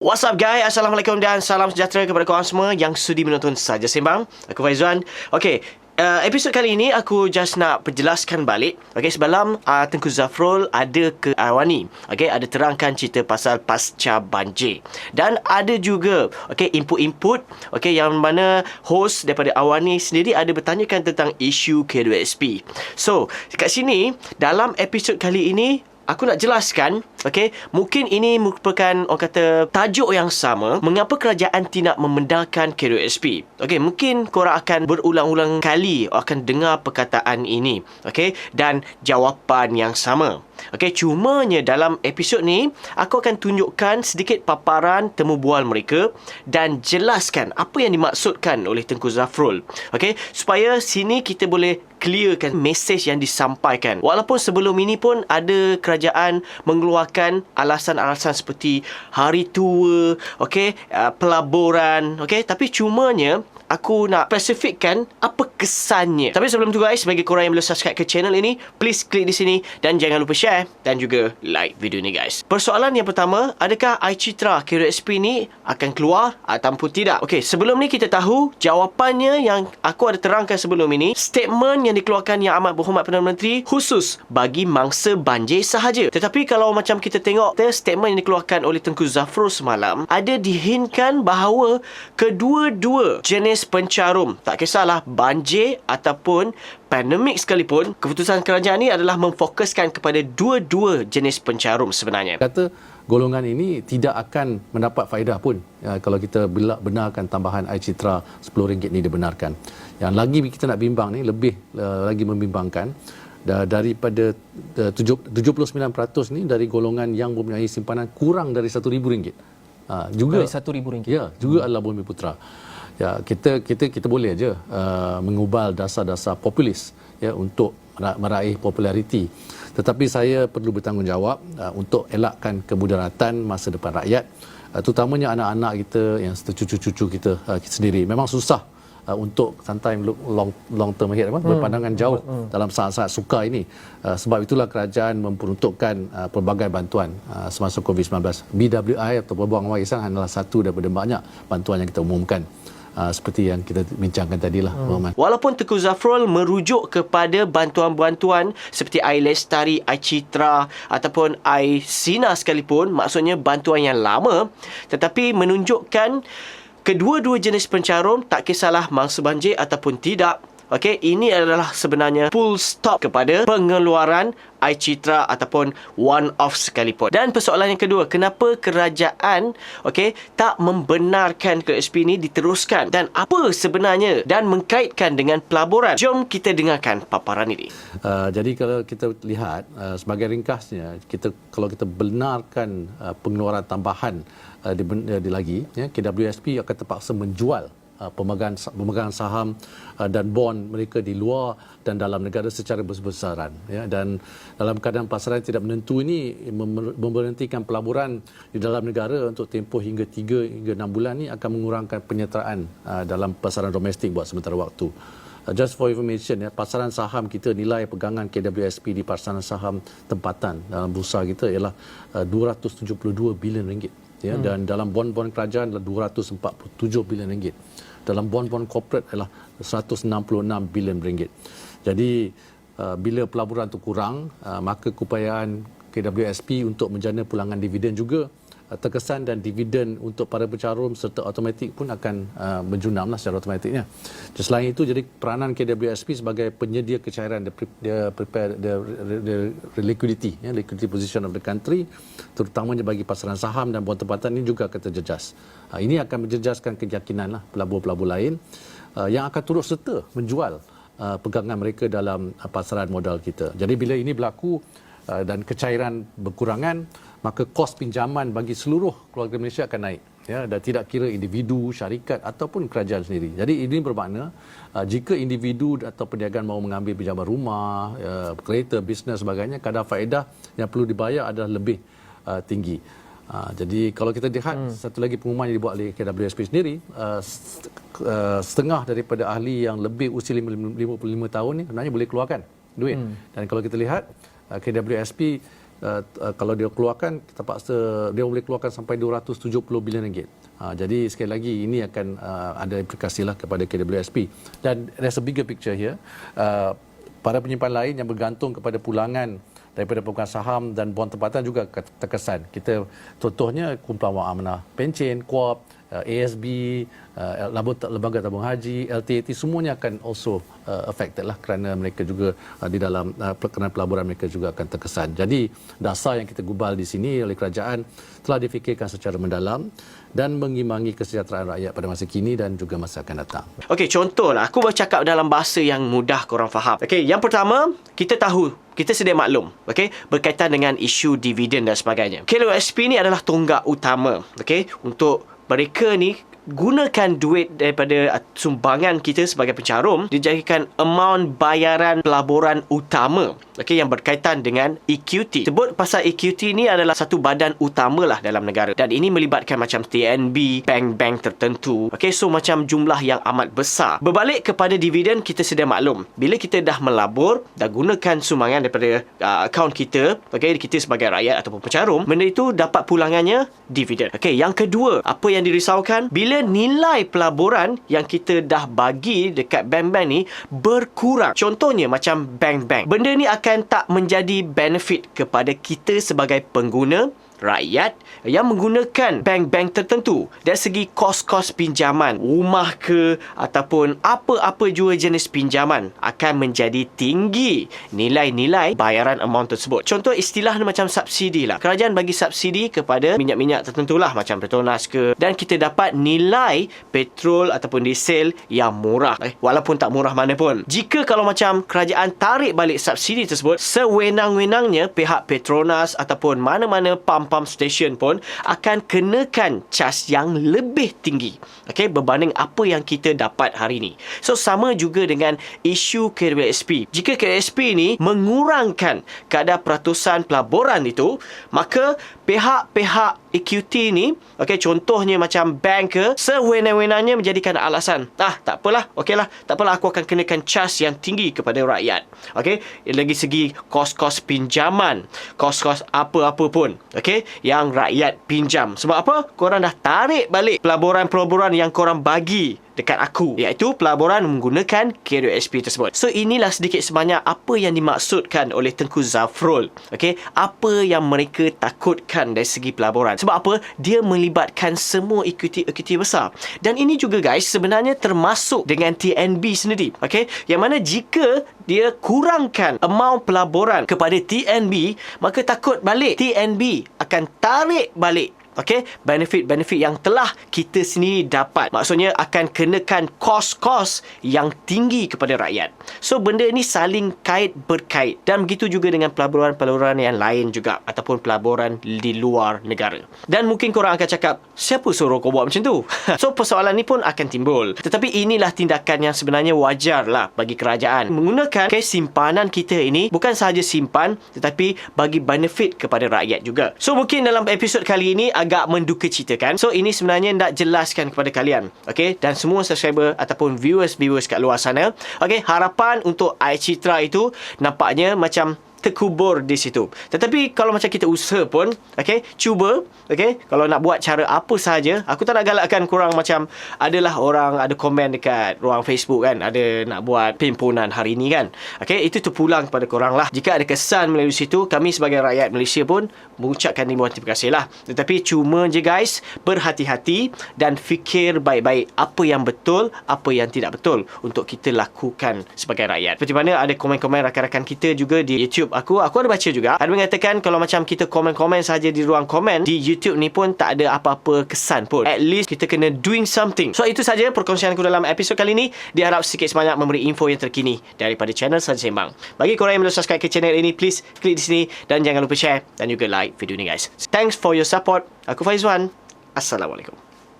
What's up guys, Assalamualaikum dan salam sejahtera kepada korang semua yang sudi menonton Saja Sembang. Aku Faizwan. Okay, episod kali ini aku just nak perjelaskan balik. Okay, semalam Tengku Zafrul ada ke Awani. Okay, ada terangkan cerita pasal pasca banjir. Dan ada juga input-input yang mana host daripada Awani sendiri ada bertanyakan tentang isu K2SP. So, kat sini dalam episod kali ini aku nak jelaskan, mungkin ini merupakan orang kata tajuk yang sama, mengapa kerajaan tidak membenarkan K2SP. Mungkin korang akan berulang-ulang kali akan dengar perkataan ini, dan jawapan yang sama. Cumanya dalam episod ni aku akan tunjukkan sedikit paparan temu bual mereka dan jelaskan apa yang dimaksudkan oleh Tengku Zafrul. Supaya sini kita boleh clearkan mesej yang disampaikan. Walaupun sebelum ini pun ada kerajaan mengeluarkan alasan-alasan seperti hari tua, pelaburan, tapi cumanya aku nak spesifikkan apa kesannya. Tapi sebelum tu guys, bagi korang yang belum subscribe ke channel ini, please klik di sini dan jangan lupa share dan juga like video ni guys. Persoalan yang pertama, adakah iCitra K2SP ni akan keluar ataupun tidak? Sebelum ni kita tahu jawapannya yang aku ada terangkan sebelum ini. Statement yang dikeluarkan Yang Amat Berhormat Perdana Menteri khusus bagi mangsa banjir sahaja. Tetapi kalau macam kita tengok statement yang dikeluarkan oleh Tengku Zafrul semalam, ada dihinkan bahawa kedua-dua jenis pencarum, tak kisahlah banjir ataupun pandemik sekalipun, keputusan kerajaan ini adalah memfokuskan kepada dua-dua jenis pencarum sebenarnya. Kata golongan ini tidak akan mendapat faedah pun kalau kita benarkan tambahan iCitra RM10 ni dibenarkan. Yang lagi kita nak bimbang ni, lebih lagi membimbangkan, daripada 79% ni dari golongan yang mempunyai simpanan kurang dari RM1,000. Juga dari RM1,000. Ya, juga adalah Bumi Putra. Ya, kita boleh aja mengubal dasar-dasar populis untuk meraih populariti. Tetapi saya perlu bertanggungjawab untuk elakkan kemudaratan masa depan rakyat, terutamanya anak-anak kita, yang cucu-cucu kita sendiri. Memang susah untuk sometimes long term ahead, berpandangan jauh dalam saat-saat sukar ini. Sebab itulah kerajaan memperuntukkan pelbagai bantuan semasa COVID-19. BWI atau Berbuang Warisan adalah satu daripada banyak bantuan yang kita umumkan. Seperti yang kita bincangkan tadilah. Walaupun Tengku Zafrul merujuk kepada bantuan-bantuan seperti iLestari, iCitra ataupun iSina sekalipun, maksudnya bantuan yang lama, tetapi menunjukkan kedua-dua jenis pencarum, tak kisahlah mangsa banjir ataupun tidak, ini adalah sebenarnya full stop kepada pengeluaran iCitra ataupun one-off sekalipun. Dan persoalan yang kedua, kenapa kerajaan tak membenarkan K2SP ini diteruskan dan apa sebenarnya dan mengkaitkan dengan pelaburan? Jom kita dengarkan paparan ini. Jadi kalau kita lihat sebagai ringkasnya, kalau kita benarkan pengeluaran tambahan lagi, KWSP akan terpaksa menjual pemegang saham dan bond mereka di luar dan dalam negara secara besar-besaran. Dan dalam keadaan pasaran tidak menentu ini, memberhentikan pelaburan di dalam negara untuk tempoh hingga 3 hingga 6 bulan ini akan mengurangkan penyertaan dalam pasaran domestik buat sementara waktu. Just for information, pasaran saham kita, nilai pegangan KWSP di pasaran saham tempatan dalam bursa kita ialah RM272 bilion. Dan dalam bond-bond kerajaan adalah RM247 bilion. Dalam bond-bond corporate adalah RM166 bilion. Jadi bila pelaburan itu kurang, maka keupayaan KWSP untuk menjana pulangan dividen juga terkesan, dan dividen untuk para pencarum serta automatik pun akan menjunamlah secara automatiknya. Selain itu, jadi peranan KWSP sebagai penyedia kecairan, dia prepare the liquidity, liquidity position of the country, terutamanya bagi pasaran saham dan bond tempatan ini juga akan terjejas. Ini akan menjejaskan keyakinan pelabur-pelabur lain yang akan turut serta menjual pegangan mereka dalam pasaran modal kita. Jadi bila ini berlaku dan kecairan berkurangan, maka kos pinjaman bagi seluruh keluarga Malaysia akan naik. Dan tidak kira individu, syarikat ataupun kerajaan sendiri. Jadi ini bermakna jika individu atau perniagaan mahu mengambil pinjaman rumah, kereta, bisnes sebagainya, kadar faedah yang perlu dibayar adalah lebih tinggi. Jadi kalau kita lihat satu lagi pengumuman yang dibuat oleh KWSP sendiri, setengah daripada ahli yang lebih usia 55 tahun ni sebenarnya boleh keluarkan duit. Dan kalau kita lihat KWSP kalau dia keluarkan, terpaksa dia boleh keluarkan sampai 270 bilion ringgit. Jadi sekali lagi ini akan ada implikasi lah kepada KWSP. Dan there's a bigger picture here. Para penyimpan lain yang bergantung kepada pulangan daripada pemegang saham dan bond tempatan juga terkesan. Kita contohnya kumpulan wang amanah pencen, KUAP, ASB, lembaga tabung haji, LTAT, semuanya akan also affected lah kerana mereka juga di dalam kerana pelaburan mereka juga akan terkesan. Jadi dasar yang kita gubal di sini oleh kerajaan telah difikirkan secara mendalam dan mengimbangi kesejahteraan rakyat pada masa kini dan juga masa akan datang. Okey, contohlah aku bercakap dalam bahasa yang mudah korang faham. Okey, yang pertama, kita tahu, kita sedia maklum, okey, berkaitan dengan isu dividen dan sebagainya. KWSP ni adalah tonggak utama, okey, untuk mereka ni gunakan duit daripada sumbangan kita sebagai pencarum dijadikan amount bayaran pelaburan utama, okey, yang berkaitan dengan EQT. Sebut pasal EQT ni adalah satu badan utamalah dalam negara dan ini melibatkan macam TNB, bank-bank tertentu. Okey, so macam jumlah yang amat besar. Berbalik kepada dividen, kita sedia maklum, bila kita dah melabur, dah gunakan sumbangan daripada akaun kita, okey, kita sebagai rakyat ataupun pencarum, benda itu dapat pulangannya dividen. Okey, yang kedua, apa yang dirisaukan bila nilai pelaburan yang kita dah bagi dekat bank-bank ni berkurang. Contohnya macam bank-bank. Benda ni akan tak menjadi benefit kepada kita sebagai pengguna, rakyat yang menggunakan bank-bank tertentu dari segi kos-kos pinjaman, rumah ke ataupun apa-apa jua jenis pinjaman akan menjadi tinggi nilai-nilai bayaran amount tersebut. Contoh istilah macam subsidi lah. Kerajaan bagi subsidi kepada minyak-minyak tertentu lah macam Petronas ke, dan kita dapat nilai petrol ataupun diesel yang murah walaupun tak murah mana pun. Jika kalau macam kerajaan tarik balik subsidi tersebut, sewenang-wenangnya pihak Petronas ataupun mana-mana pump station pun akan kenakan cas yang lebih tinggi, okey, berbanding apa yang kita dapat hari ini. So sama juga dengan isu KWSP. Jika KWSP ni mengurangkan kadar peratusan pelaburan itu, maka pihak-pihak EQT ni, okey, contohnya macam bank ke, sewenang-wenangnya menjadikan alasan, tak apalah, okeylah, tak apalah, aku akan kenakan cas yang tinggi kepada rakyat. Okey, lagi segi kos-kos pinjaman, kos-kos apa-apa pun, okey, yang rakyat pinjam. Sebab apa? Korang dah tarik balik pelaburan-pelaburan yang korang bagi dekat aku, iaitu pelaburan menggunakan KWSP tersebut. So inilah sedikit sebanyak apa yang dimaksudkan oleh Tengku Zafrul, okey, apa yang mereka takutkan dari segi pelaburan. Sebab apa? Dia melibatkan semua equity besar. Dan ini juga guys sebenarnya termasuk dengan TNB sendiri, okey, yang mana jika dia kurangkan amount pelaburan kepada TNB, maka takut balik TNB akan tarik balik, okey, benefit-benefit yang telah kita sendiri dapat. Maksudnya akan kenakan kos-kos yang tinggi kepada rakyat. So benda ni saling kait berkait. Dan begitu juga dengan pelaburan-pelaburan yang lain juga, ataupun pelaburan di luar negara. Dan mungkin korang akan cakap, siapa suruh kau buat macam tu? So persoalan ni pun akan timbul. Tetapi inilah tindakan yang sebenarnya wajar lah bagi kerajaan menggunakan simpanan kita ini bukan sahaja simpan, tetapi bagi benefit kepada rakyat juga. So mungkin dalam episod kali ini agak mendukacitakan. So ini sebenarnya nak jelaskan kepada kalian, okey, dan semua subscriber ataupun viewers kat luar sana. Okey, harapan untuk iCitra itu nampaknya macam terkubur di situ. Tetapi kalau macam kita usaha pun, okey, cuba, okey, kalau nak buat cara apa sahaja, aku tak nak galakkan korang macam adalah orang ada komen dekat ruang Facebook kan, ada nak buat pimpunan hari ni kan. Okey, itu terpulang kepada korang lah. Jika ada kesan melalui situ, kami sebagai rakyat Malaysia pun mengucapkan ribuan terima kasih lah. Tetapi cuma je guys, berhati-hati dan fikir baik-baik apa yang betul, apa yang tidak betul untuk kita lakukan sebagai rakyat. Seperti mana ada komen-komen rakan-rakan kita juga di YouTube aku ada baca juga, ada mengatakan kalau macam kita komen-komen saja di ruang komen di YouTube ni pun tak ada apa-apa kesan pun. At least kita kena doing something. So itu saja perkongsian aku dalam episod kali ni. Diharap sikit sebanyak memberi info yang terkini daripada channel Saja Sembang. Bagi korang yang belum subscribe ke channel ini, please klik di sini dan jangan lupa share dan juga like video ni guys. Thanks for your support. Aku Faizwan. Assalamualaikum.